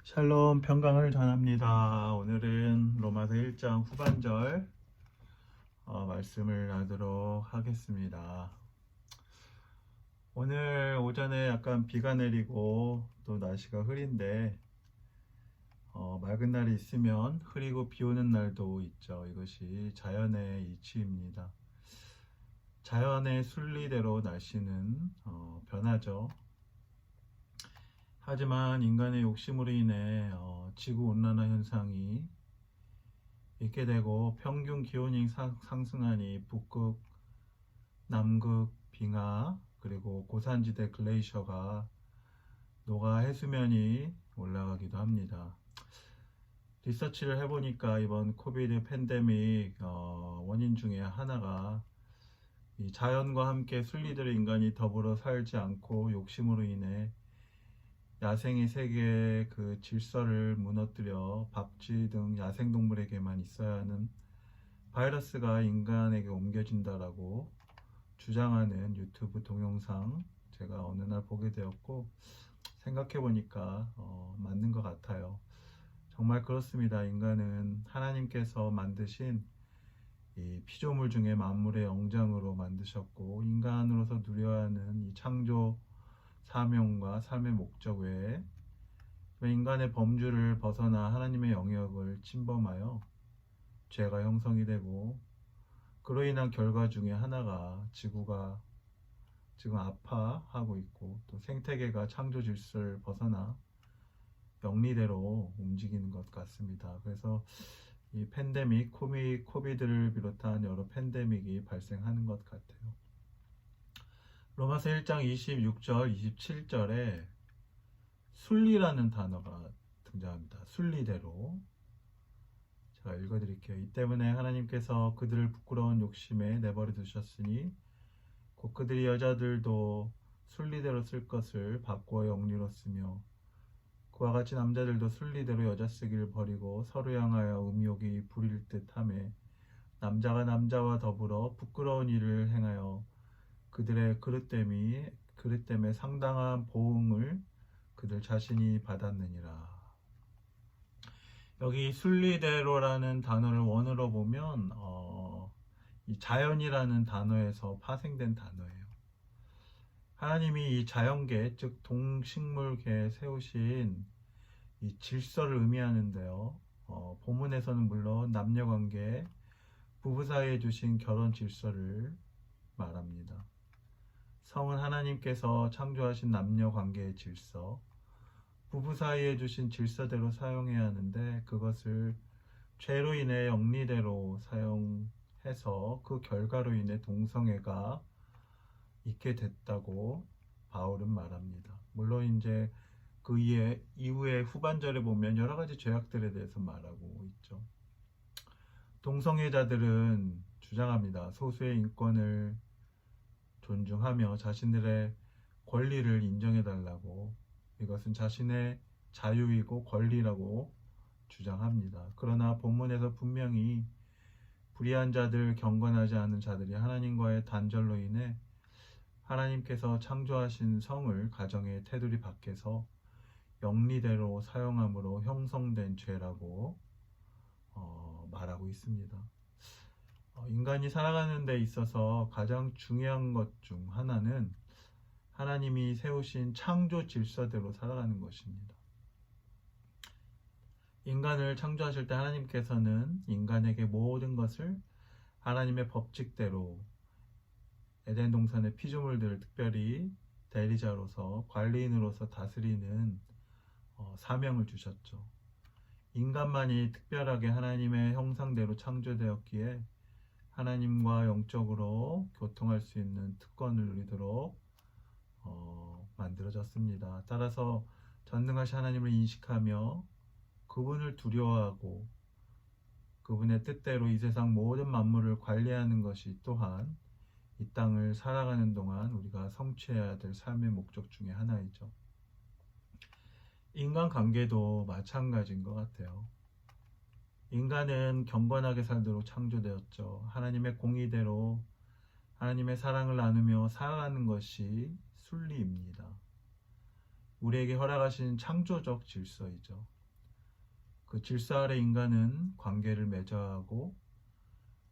샬롬 평강을 전합니다. 오늘은 로마서 1장 후반절 말씀을 나누도록 하겠습니다. 오늘 오전에 약간 비가 내리고 또 날씨가 흐린데 맑은 날이 있으면 흐리고 비 오는 날도 있죠. 이것이 자연의 이치입니다. 자연의 순리대로 날씨는 변하죠. 하지만 인간의 욕심으로 인해 지구온난화 현상이 있게 되고 평균 기온이 상승하니 북극, 남극, 빙하 그리고 고산지대 글레이셔가 녹아 해수면이 올라가기도 합니다. 리서치를 해보니까 이번 코비드 팬데믹 원인 중에 하나가 이 자연과 함께 순리대로 인간이 더불어 살지 않고 욕심으로 인해 야생의 세계의 그 질서를 무너뜨려 박쥐 등 야생동물에게만 있어야 하는 바이러스가 인간에게 옮겨진다라고 주장하는 유튜브 동영상 제가 어느 날 보게 되었고 생각해 보니까 맞는 것 같아요. 정말 그렇습니다. 인간은 하나님께서 만드신 이 피조물 중에 만물의 영장으로 만드셨고 인간으로서 누려야 하는 이 창조 사명과 삶의 목적 외에 인간의 범주를 벗어나 하나님의 영역을 침범하여 죄가 형성이 되고 그로 인한 결과 중에 하나가 지구가 지금 아파하고 있고 또 생태계가 창조 질서를 벗어나 영리대로 움직이는 것 같습니다. 그래서 이 팬데믹, 코비드를 비롯한 여러 팬데믹이 발생하는 것 같아요. 로마서 1장 26절, 27절에 순리라는 단어가 등장합니다. 순리대로. 제가 읽어드릴게요. 이 때문에 하나님께서 그들을 부끄러운 욕심에 내버려 두셨으니 곧 그들이 여자들도 순리대로 쓸 것을 바꾸어 영리로 쓰며 그와 같이 남자들도 순리대로 여자 쓰기를 버리고 서로 향하여 음욕이 부릴 듯하며 남자가 남자와 더불어 부끄러운 일을 행하여 그들의 그릇됨에 상당한 보응을 그들 자신이 받았느니라. 여기 순리대로라는 단어를 원어로 보면 이 자연이라는 단어에서 파생된 단어예요. 하나님이 이 자연계, 즉 동식물계에 세우신 이 질서를 의미하는데요. 본문에서는 물론 남녀관계, 부부 사이에 주신 결혼 질서를 말합니다. 성은 하나님께서 창조하신 남녀관계의 질서, 부부 사이에 주신 질서대로 사용해야 하는데 그것을 죄로 인해 영리대로 사용해서 그 결과로 인해 동성애가 있게 됐다고 바울은 말합니다. 물론 이제 그 이후에 후반절에 보면 여러 가지 죄악들에 대해서 말하고 있죠. 동성애자들은 주장합니다. 소수의 인권을 존중하며 자신들의 권리를 인정해달라고, 이것은 자신의 자유이고 권리라고 주장합니다. 그러나 본문에서 분명히 불의한 자들, 경건하지 않은 자들이 하나님과의 단절로 인해 하나님께서 창조하신 성을 가정의 테두리 밖에서 영리대로 사용함으로 형성된 죄라고 말하고 있습니다. 인간이 살아가는 데 있어서 가장 중요한 것 중 하나는 하나님이 세우신 창조 질서대로 살아가는 것입니다. 인간을 창조하실 때 하나님께서는 인간에게 모든 것을 하나님의 법칙대로 에덴 동산의 피조물들을 특별히 대리자로서 관리인으로서 다스리는 사명을 주셨죠. 인간만이 특별하게 하나님의 형상대로 창조되었기에 하나님과 영적으로 교통할 수 있는 특권을 누리도록 만들어졌습니다. 따라서 전능하신 하나님을 인식하며 그분을 두려워하고 그분의 뜻대로 이 세상 모든 만물을 관리하는 것이 또한 이 땅을 살아가는 동안 우리가 성취해야 될 삶의 목적 중에 하나이죠. 인간관계도 마찬가지인 것 같아요. 인간은 경건하게 살도록 창조되었죠. 하나님의 공의대로 하나님의 사랑을 나누며 살아가는 것이 순리입니다. 우리에게 허락하신 창조적 질서이죠. 그 질서 아래 인간은 관계를 맺어하고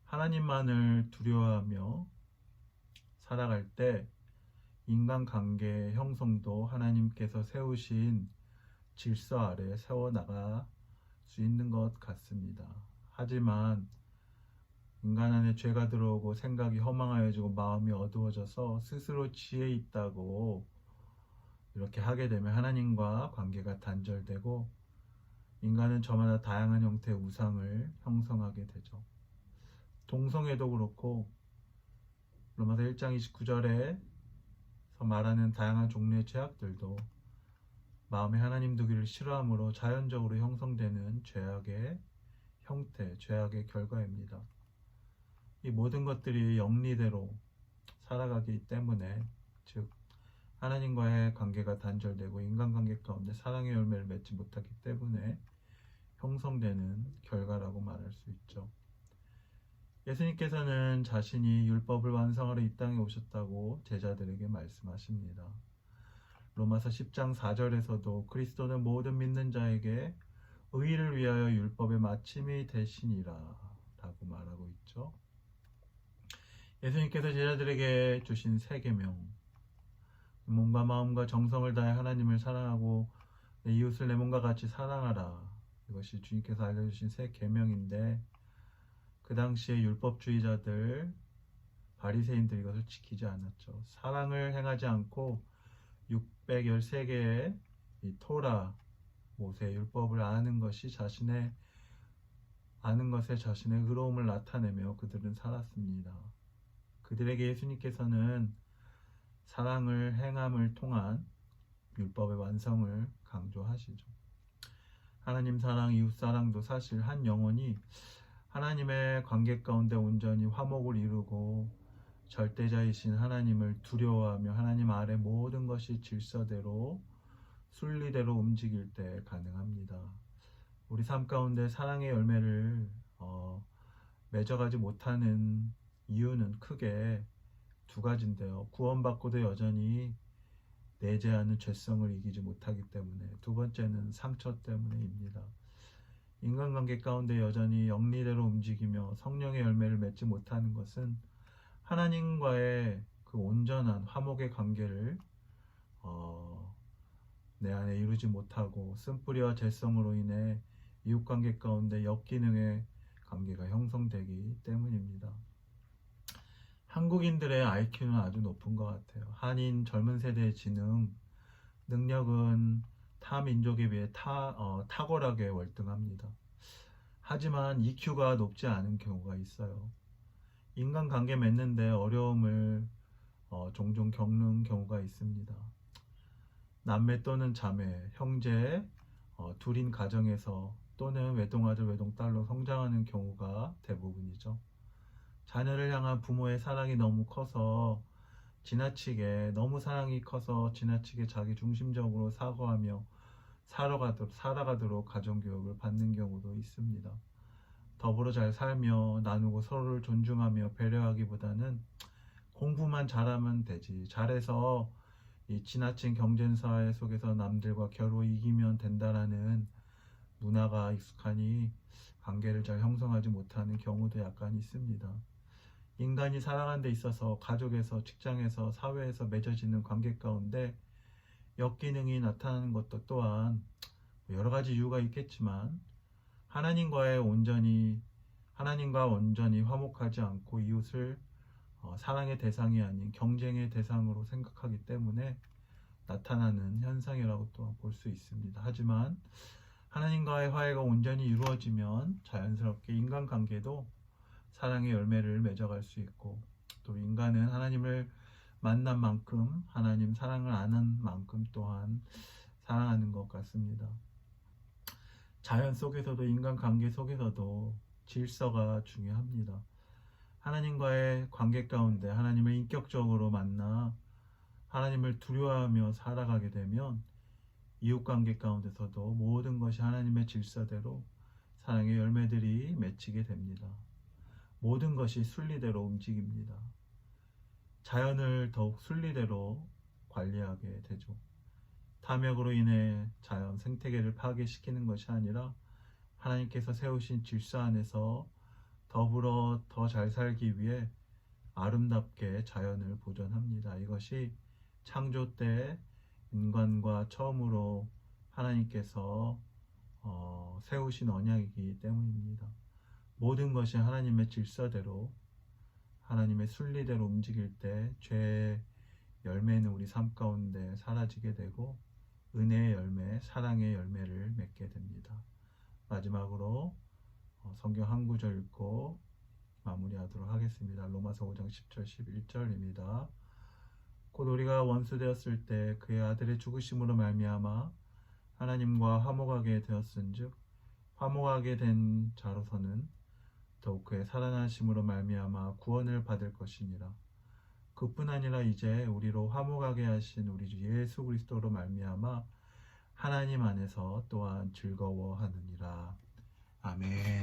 하나님만을 두려워하며 살아갈 때 인간관계 형성도 하나님께서 세우신 질서 아래 세워나갈 수 있는 것 같습니다. 하지만 인간 안에 죄가 들어오고 생각이 허망하여지고 마음이 어두워져서 스스로 지혜 있다고 이렇게 하게 되면 하나님과 관계가 단절되고 인간은 저마다 다양한 형태의 우상을 형성하게 되죠. 동성애도 그렇고 로마서 1장 29절에 말하는 다양한 종류의 죄악들도 마음에 하나님 두기를 싫어함으로 자연적으로 형성되는 죄악의 형태, 죄악의 결과입니다. 이 모든 것들이 영리대로 살아가기 때문에, 즉 하나님과의 관계가 단절되고 인간관계 가운데 사랑의 열매를 맺지 못하기 때문에 형성되는 결과라고 말할 수 있죠. 예수님께서는 자신이 율법을 완성하러 이 땅에 오셨다고 제자들에게 말씀하십니다. 로마서 10장 4절에서도 그리스도는 모든 믿는 자에게 의를 위하여 율법의 마침이 되시니라 라고 말하고 있죠. 예수님께서 제자들에게 주신 새 계명, 몸과 마음과 정성을 다해 하나님을 사랑하고 내 이웃을 내 몸과 같이 사랑하라, 이것이 주님께서 알려주신 새 계명인데, 그 당시에 율법주의자들, 바리새인들이 이것을 지키지 않았죠. 사랑을 행하지 않고 613개의 이 토라, 모세 율법을 아는 것이 아는 것에 자신의 의로움을 나타내며 그들은 살았습니다. 그들에게 예수님께서는 사랑을 행함을 통한 율법의 완성을 강조하시죠. 하나님 사랑, 이웃 사랑도 사실 한 영혼이 하나님의 관계 가운데 온전히 화목을 이루고 절대자이신 하나님을 두려워하며 하나님 아래 모든 것이 질서대로 순리대로 움직일 때 가능합니다. 우리 삶 가운데 사랑의 열매를 맺어가지 못하는 이유는 크게 두 가지인데요. 구원받고도 여전히 내재하는 죄성을 이기지 못하기 때문에, 두 번째는 상처 때문에입니다. 인간관계 가운데 여전히 영리대로 움직이며 성령의 열매를 맺지 못하는 것은 하나님과의 그 온전한 화목의 관계를 내 안에 이루지 못하고 쓴뿌리와 죄성으로 인해 이웃관계 가운데 역기능의 관계가 형성되기 때문입니다. 한국인들의 IQ는 아주 높은 것 같아요. 한인 젊은 세대의 능력은 타 민족에 비해 탁월하게 월등합니다. 하지만 EQ가 높지 않은 경우가 있어요. 인간관계 맺는데 어려움을 종종 겪는 경우가 있습니다. 남매 또는 자매, 형제 둘인 가정에서 또는 외동아들, 외동딸로 성장하는 경우가 대부분이죠. 자녀를 향한 부모의 사랑이 너무 커서 너무 사랑이 커서 지나치게 자기 중심적으로 사고하며 살아가도록 가정교육을 받는 경우도 있습니다. 더불어 잘 살며 나누고 서로를 존중하며 배려하기보다는 공부만 잘하면 되지, 잘해서 이 지나친 경쟁사회 속에서 남들과 겨루 이기면 된다라는 문화가 익숙하니 관계를 잘 형성하지 못하는 경우도 약간 있습니다. 인간이 살아가는 데 있어서 가족에서, 직장에서, 사회에서 맺어지는 관계 가운데 역기능이 나타나는 것도 또한 여러 가지 이유가 있겠지만, 하나님과 온전히 화목하지 않고 이웃을 사랑의 대상이 아닌 경쟁의 대상으로 생각하기 때문에 나타나는 현상이라고 또 볼 수 있습니다. 하지만 하나님과의 화해가 온전히 이루어지면 자연스럽게 인간관계도 사랑의 열매를 맺어갈 수 있고, 또 인간은 하나님을 만난 만큼, 하나님 사랑을 아는 만큼 또한 사랑하는 것 같습니다. 자연 속에서도, 인간관계 속에서도 질서가 중요합니다. 하나님과의 관계 가운데 하나님을 인격적으로 만나 하나님을 두려워하며 살아가게 되면 이웃관계 가운데서도 모든 것이 하나님의 질서대로 사랑의 열매들이 맺히게 됩니다. 모든 것이 순리대로 움직입니다. 자연을 더욱 순리대로 관리하게 되죠. 탐욕으로 인해 자연 생태계를 파괴시키는 것이 아니라 하나님께서 세우신 질서 안에서 더불어 더 잘 살기 위해 아름답게 자연을 보존합니다. 이것이 창조 때 인간과 처음으로 하나님께서 세우신 언약이기 때문입니다. 모든 것이 하나님의 질서대로 하나님의 순리대로 움직일 때 죄의 열매는 우리 삶 가운데 사라지게 되고 은혜의 열매, 사랑의 열매를 맺게 됩니다. 마지막으로 성경 한 구절 읽고 마무리하도록 하겠습니다. 로마서 5장 10절 11절입니다. 곧 우리가 원수 되었을 때 그의 아들의 죽으심으로 말미암아 하나님과 화목하게 되었은즉 화목하게 된 자로서는 더욱 그의 살아나심으로 말미암아 구원을 받을 것이니라. 그뿐 아니라 이제 우리로 화목하게 하신 우리 주 예수 그리스도로 말미암아 하나님 안에서 또한 즐거워하느니라. 아멘.